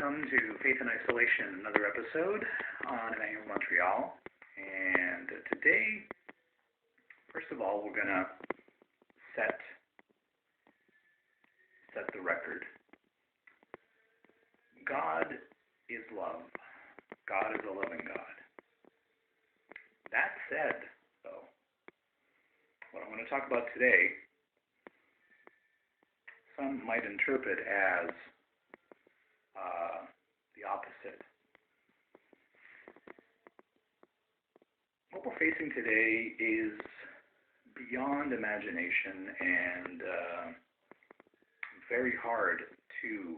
welcome to Faith in Isolation, another episode on MONTREAL. And today, first of all, we're going to set the record. God is love. God is a loving God. That said, though, what I'm going to talk about today, some might interpret as the opposite. What we're facing today is beyond imagination and very hard to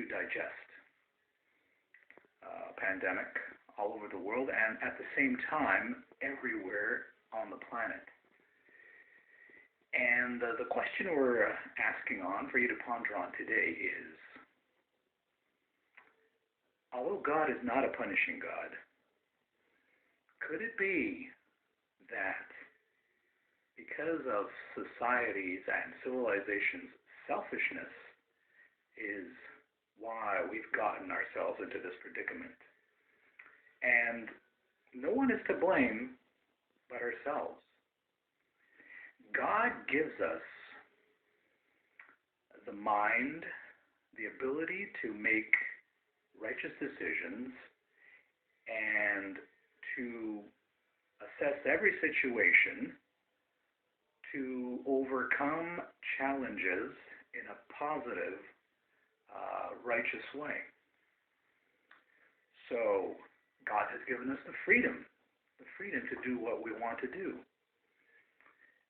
digest. Pandemic all over the world and at the same time everywhere on the planet. And the question we're asking on for you to ponder on today is, although God is not a punishing God, could it be that because of society's and civilization's selfishness is why we've gotten ourselves into this predicament? And no one is to blame but ourselves. God gives us the mind, the ability to make righteous decisions and to assess every situation, to overcome challenges in a positive, righteous way. So God has given us the freedom to do what we want to do.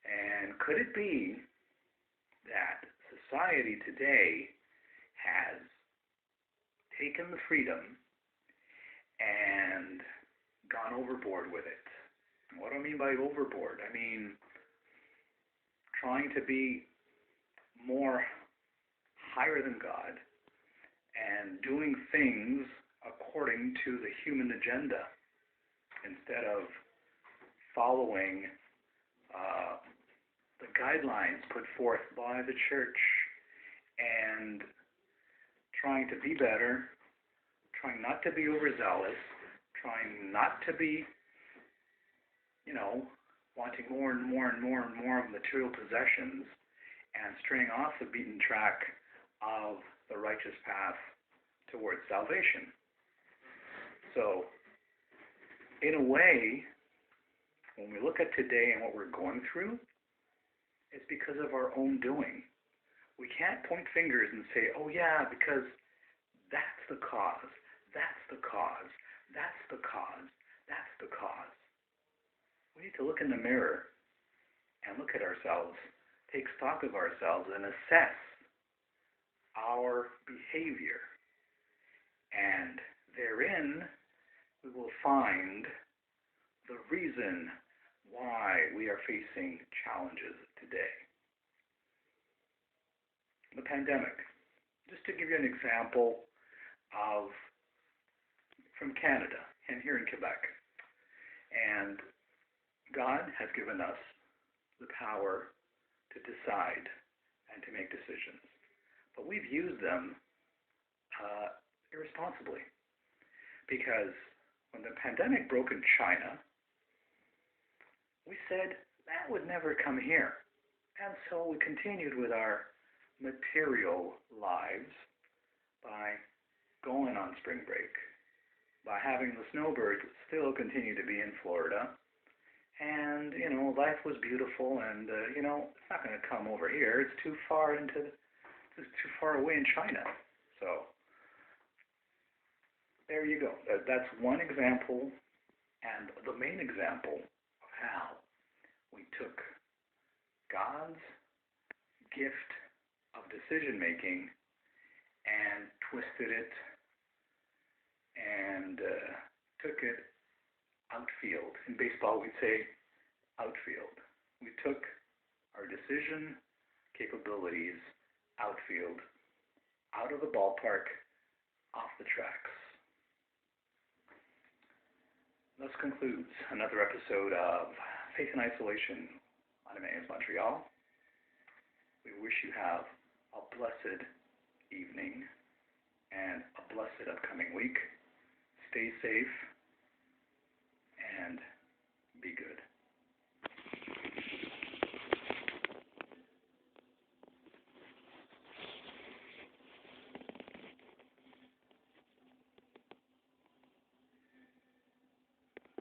And could it be that society today has taken the freedom and gone overboard with it? What do I mean by overboard? I mean trying to be more higher than God and doing things according to the human agenda instead of following the guidelines put forth by the church and trying to be better, trying not to be overzealous, trying not to be, wanting more and more and more and more of material possessions and straying off the beaten track of the righteous path towards salvation. So, in a way, when we look at today and what we're going through, it's because of our own doing. We can't point fingers and say, oh yeah, because that's the cause, that's the cause, that's the cause, that's the cause. We need to look in the mirror and look at ourselves, take stock of ourselves, and assess our behavior. And therein, we will find the reason why we are facing challenges today. The pandemic. Just to give you an example from Canada and here in Quebec. And God has given us the power to decide and to make decisions. But we've used them irresponsibly. Because when the pandemic broke in China, we said that would never come here. And so we continued with our material lives by going on spring break, by having the snowbirds still continue to be in Florida. And, life was beautiful and, it's not going to come over here. It's too far away in China. So there you go. That's one example, and the main example of how we took God's gift of decision-making and twisted it and took it outfield. In baseball, we'd say outfield. We took our decision capabilities outfield, out of the ballpark, off the tracks. This concludes another episode of Faith in Isolation on MONTREAL. We wish you have a blessed evening and a blessed upcoming week. Stay safe.